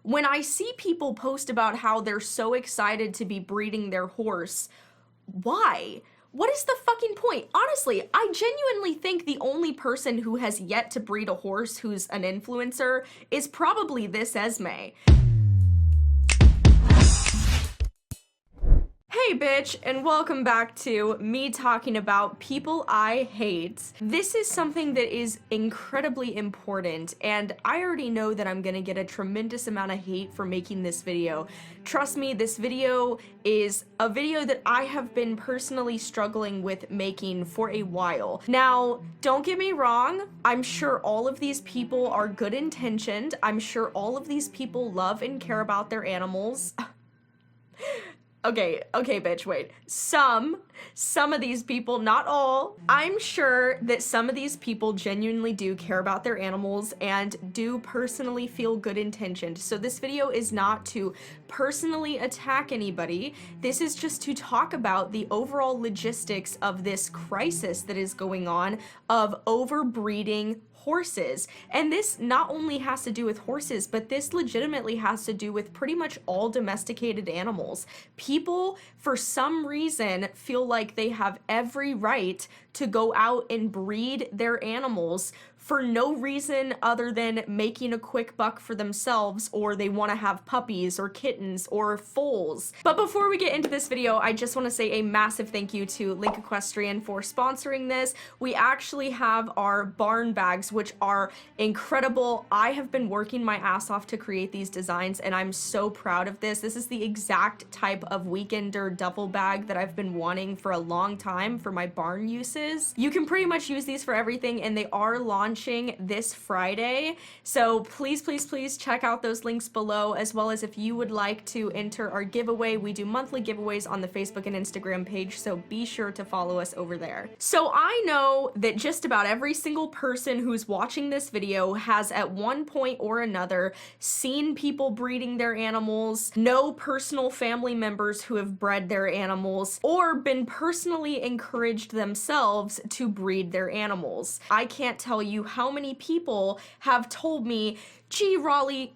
When I see people post about how they're so excited to be breeding their horse, why? What is the fucking point? Honestly, I genuinely think the only person who has yet to breed a horse who's an influencer is probably this Esme. Hey bitch, and welcome back to me talking about people I hate. This is something that is incredibly important, and I already know that I'm gonna get a tremendous amount of hate for making this video. Trust me, this video is a video that I have been personally struggling with making for a while. Now, don't get me wrong, I'm sure all of these people are good intentioned. I'm sure all of these people love and care about their animals. Okay, bitch, wait. Some of these people, not all, I'm sure that some of these people genuinely do care about their animals and do personally feel good intentioned. So this video is not to personally attack anybody. This is just to talk about the overall logistics of this crisis that is going on of overbreeding horses. And this not only has to do with horses, but this legitimately has to do with pretty much all domesticated animals. People, for some reason, feel like they have every right to go out and breed their animals for no reason other than making a quick buck for themselves, or they want to have puppies or kittens or foals. But before we get into this video, I just want to say a massive thank you to Link Equestrian for sponsoring this. We actually have our barn bags, which are incredible. I have been working my ass off to create these designs, and I'm so proud of this. This is the exact type of weekender duffel bag that I've been wanting for a long time for my barn uses. You can pretty much use these for everything, and they are launching this Friday, so please check out those links below, as well as if you would like to enter our giveaway. We do monthly giveaways on the Facebook and Instagram page, so be sure to follow us over there. So I know that just about every single person who's watching this video has at one point or another seen people breeding their animals, know personal family members who have bred their animals, or been personally encouraged themselves to breed their animals. I can't tell you how many people have told me, gee, Raleigh,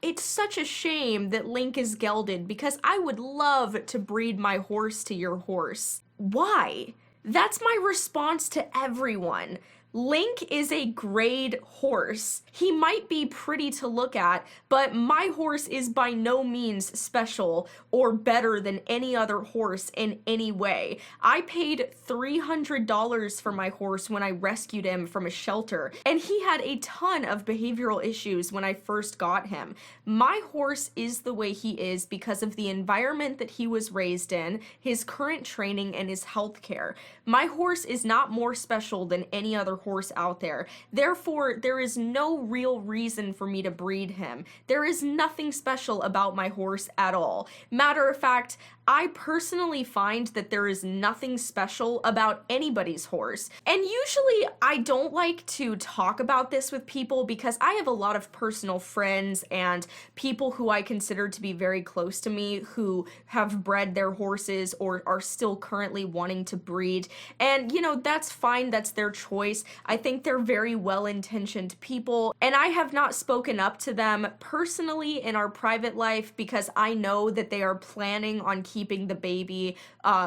it's such a shame that Link is gelded because I would love to breed my horse to your horse. Why? That's my response to everyone. Link is a grade horse. He might be pretty to look at, but my horse is by no means special or better than any other horse in any way. I paid $300 for my horse when I rescued him from a shelter, and he had a ton of behavioral issues when I first got him. My horse is the way he is because of the environment that he was raised in, his current training, and his health care. My horse is not more special than any other horse out there. Therefore, there is no real reason for me to breed him. There is nothing special about my horse at all. Matter of fact, I personally find that there is nothing special about anybody's horse. And usually I don't like to talk about this with people because I have a lot of personal friends and people who I consider to be very close to me who have bred their horses or are still currently wanting to breed. And you know, that's fine, that's their choice. I think they're very well-intentioned people, and I have not spoken up to them personally in our private life because I know that they are planning on keeping the baby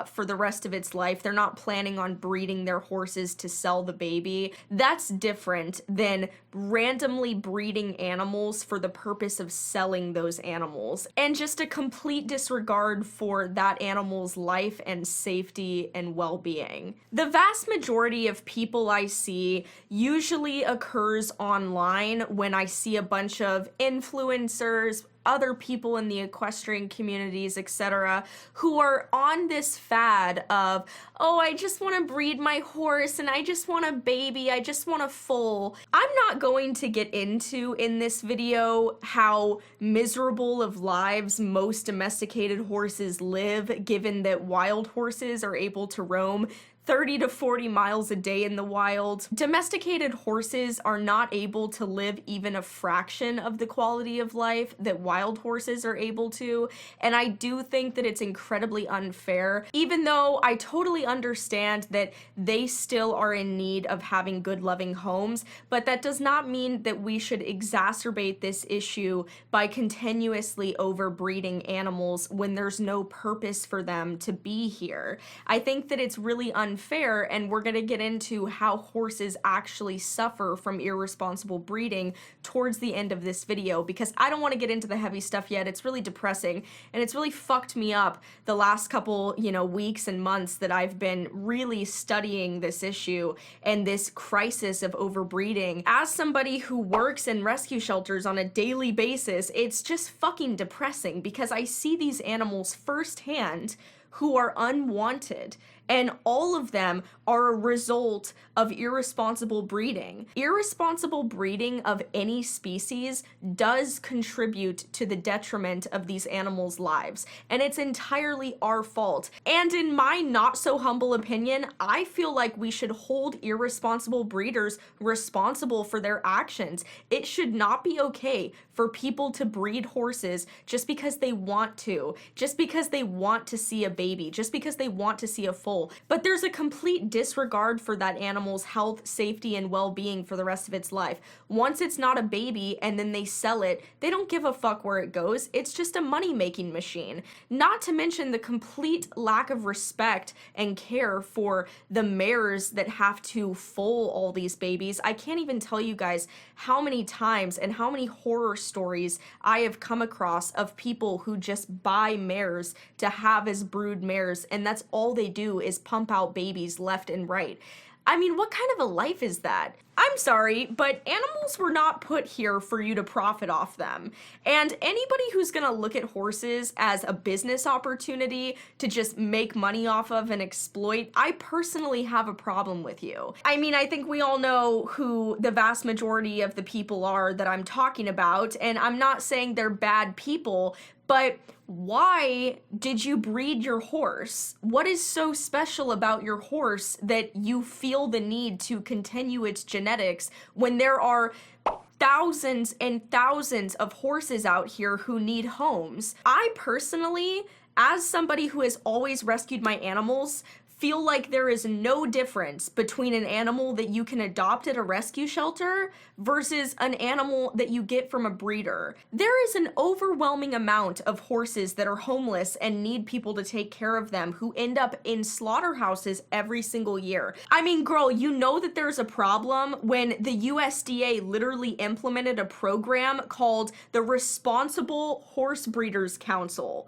for the rest of its life. They're not planning on breeding their horses to sell the baby. That's different than randomly breeding animals for the purpose of selling those animals, and just a complete disregard for that animal's life and safety and well-being. The vast majority of people I see usually occurs online when I see a bunch of influencers, other people in the equestrian communities, etc., who are on this fad of, oh, I just want to breed my horse and I just want a baby, I just want a foal. I'm not going to get into in this video how miserable of lives most domesticated horses live, given that wild horses are able to roam 30 to 40 miles a day in the wild. Domesticated horses are not able to live even a fraction of the quality of life that wild horses are able to, and I do think that it's incredibly unfair, even though I totally understand that they still are in need of having good loving homes, but that does not mean that we should exacerbate this issue by continuously overbreeding animals when there's no purpose for them to be here. I think that it's really unfair, and we're going to get into how horses actually suffer from irresponsible breeding towards the end of this video, because I don't want to get into the heavy stuff yet. It's really depressing, and it's really fucked me up the last couple, weeks and months that I've been really studying this issue and this crisis of overbreeding. As somebody who works in rescue shelters on a daily basis, it's just fucking depressing because I see these animals firsthand who are unwanted, and all of them are a result of irresponsible breeding. Irresponsible breeding of any species does contribute to the detriment of these animals' lives, and it's entirely our fault. And in my not so humble opinion, I feel like we should hold irresponsible breeders responsible for their actions. It should not be okay for people to breed horses just because they want to, just because they want to see a baby, just because they want to see a foal. But there's a complete disregard for that animal's health, safety, and well-being for the rest of its life. Once it's not a baby and then they sell it, they don't give a fuck where it goes. It's just a money-making machine. Not to mention the complete lack of respect and care for the mares that have to foal all these babies. I can't even tell you guys how many times and how many horror stories I have come across of people who just buy mares to have as brood mares, and that's all they do is pump out babies left and right. I mean, what kind of a life is that? I'm sorry, but animals were not put here for you to profit off them. And anybody who's gonna look at horses as a business opportunity to just make money off of and exploit, I personally have a problem with you. I mean, I think we all know who the vast majority of the people are that I'm talking about, and I'm not saying they're bad people, but why did you breed your horse? What is so special about your horse that you feel the need to continue its genetics when there are thousands and thousands of horses out here who need homes? I personally, as somebody who has always rescued my animals, feel like there is no difference between an animal that you can adopt at a rescue shelter versus an animal that you get from a breeder. There is an overwhelming amount of horses that are homeless and need people to take care of them who end up in slaughterhouses every single year. I mean, girl, you know that there's a problem when the USDA literally implemented a program called the Responsible Horse Breeders Council.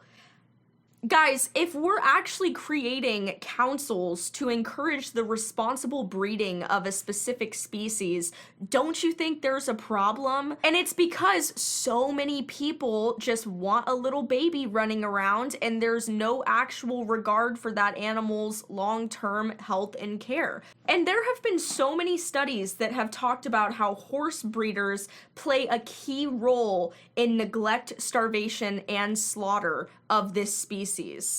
Guys, if we're actually creating councils to encourage the responsible breeding of a specific species, don't you think there's a problem? And it's because so many people just want a little baby running around and there's no actual regard for that animal's long-term health and care. And there have been so many studies that have talked about how horse breeders play a key role in neglect, starvation, and slaughter of this species.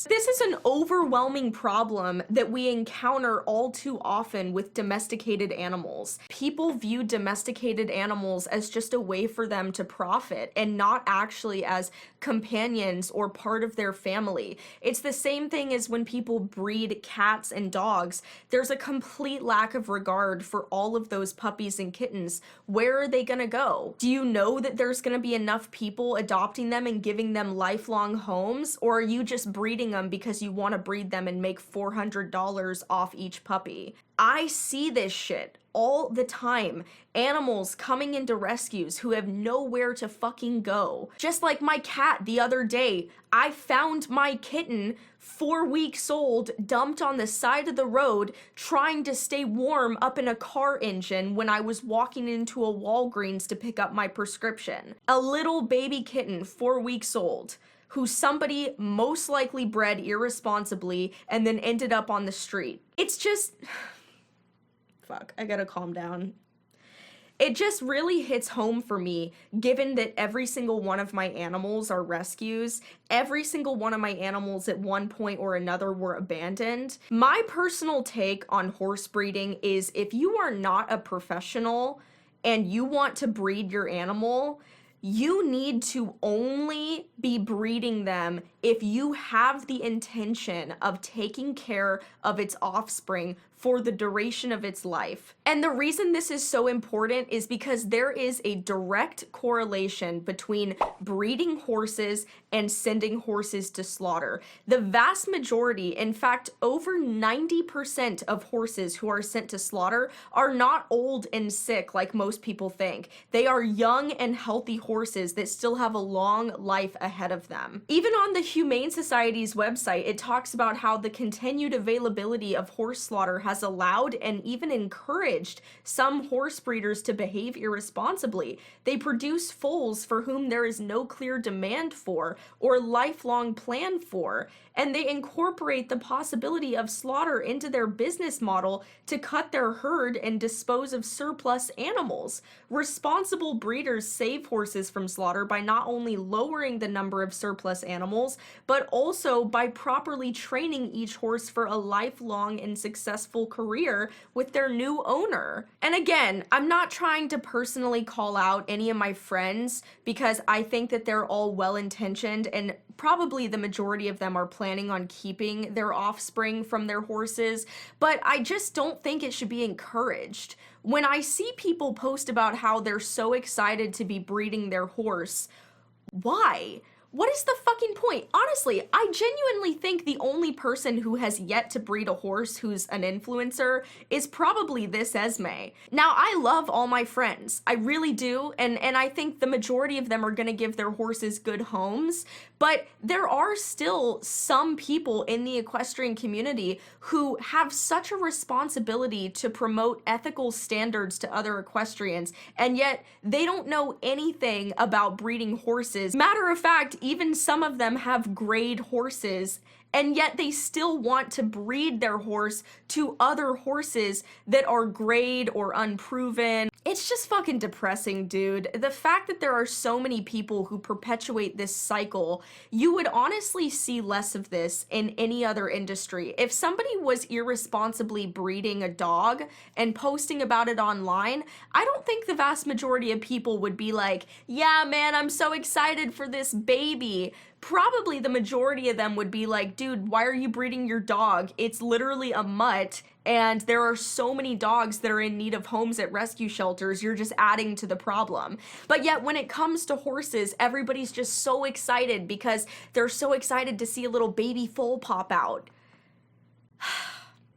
This is an overwhelming problem that we encounter all too often with domesticated animals. People view domesticated animals as just a way for them to profit and not actually as companions or part of their family. It's the same thing as when people breed cats and dogs. There's a complete lack of regard for all of those puppies and kittens. Where are they gonna go? Do you know that there's gonna be enough people adopting them and giving them lifelong homes? Or are you just breeding them because you want to breed them and make $400 off each puppy? I see this shit all the time. Animals coming into rescues who have nowhere to fucking go. Just like my cat the other day, I found my kitten 4 weeks old, dumped on the side of the road, trying to stay warm up in a car engine when I was walking into a Walgreens to pick up my prescription. A little baby kitten, 4 weeks old, who somebody most likely bred irresponsibly and then ended up on the street. It's just... Fuck, I gotta calm down. It just really hits home for me, given that every single one of my animals are rescues. Every single one of my animals at one point or another were abandoned. My personal take on horse breeding is if you are not a professional and you want to breed your animal, you need to only be breeding them if you have the intention of taking care of its offspring for the duration of its life. And the reason this is so important is because there is a direct correlation between breeding horses and sending horses to slaughter. The vast majority, in fact, over 90% of horses who are sent to slaughter are not old and sick like most people think. They are young and healthy horses that still have a long life ahead of them. Even on the Humane Society's website, it talks about how the continued availability of horse slaughter has allowed and even encouraged some horse breeders to behave irresponsibly. They produce foals for whom there is no clear demand for or lifelong plan for, and they incorporate the possibility of slaughter into their business model to cut their herd and dispose of surplus animals. Responsible breeders save horses from slaughter by not only lowering the number of surplus animals, but also by properly training each horse for a lifelong and successful career with their new owner. And again, I'm not trying to personally call out any of my friends because I think that they're all well-intentioned and probably the majority of them are planning on keeping their offspring from their horses, but I just don't think it should be encouraged. When I see people post about how they're so excited to be breeding their horse, why? What is the fucking point? Honestly, I genuinely think the only person who has yet to breed a horse who's an influencer is probably this Esme. Now, I love all my friends. I really do, and I think the majority of them are gonna give their horses good homes, but there are still some people in the equestrian community who have such a responsibility to promote ethical standards to other equestrians, and yet they don't know anything about breeding horses. Matter of fact, even some of them have grade horses, and yet they still want to breed their horse to other horses that are grade or unproven. It's just fucking depressing, dude. The fact that there are so many people who perpetuate this cycle, you would honestly see less of this in any other industry. If somebody was irresponsibly breeding a dog and posting about it online, I don't think the vast majority of people would be like, yeah, man, I'm so excited for this baby. Probably the majority of them would be like, dude, why are you breeding your dog? It's literally a mutt, and there are so many dogs that are in need of homes at rescue shelters. You're just adding to the problem. But yet when it comes to horses, everybody's just so excited because they're so excited to see a little baby foal pop out.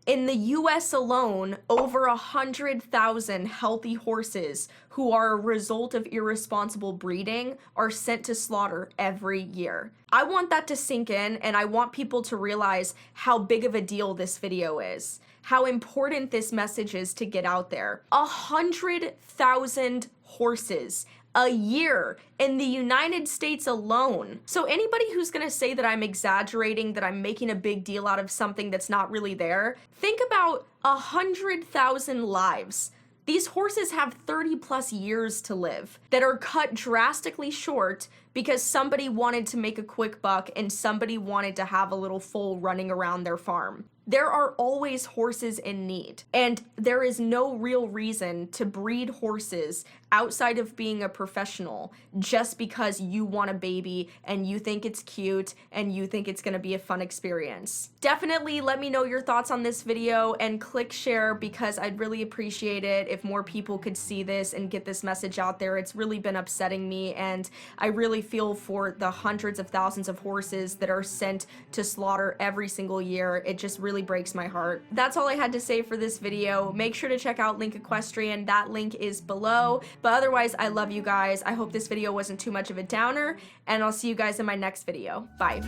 In the US alone, over 100,000 healthy horses who are a result of irresponsible breeding are sent to slaughter every year. I want that to sink in, and I want people to realize how big of a deal this video is, how important this message is to get out there. 100,000 horses a year in the United States alone. So anybody who's gonna say that I'm exaggerating, that I'm making a big deal out of something that's not really there, think about 100,000 lives. These horses have 30 plus years to live that are cut drastically short because somebody wanted to make a quick buck and somebody wanted to have a little foal running around their farm. There are always horses in need, and there is no real reason to breed horses outside of being a professional just because you want a baby and you think it's cute and you think it's gonna be a fun experience. Definitely let me know your thoughts on this video and click share because I'd really appreciate it if more people could see this and get this message out there. It's really been upsetting me, and I really feel for the hundreds of thousands of horses that are sent to slaughter every single year. It just really breaks my heart. That's all I had to say for this video. Make sure to check out Link Equestrian. That link is below. But otherwise, I love you guys. I hope this video wasn't too much of a downer, and I'll see you guys in my next video. Bye.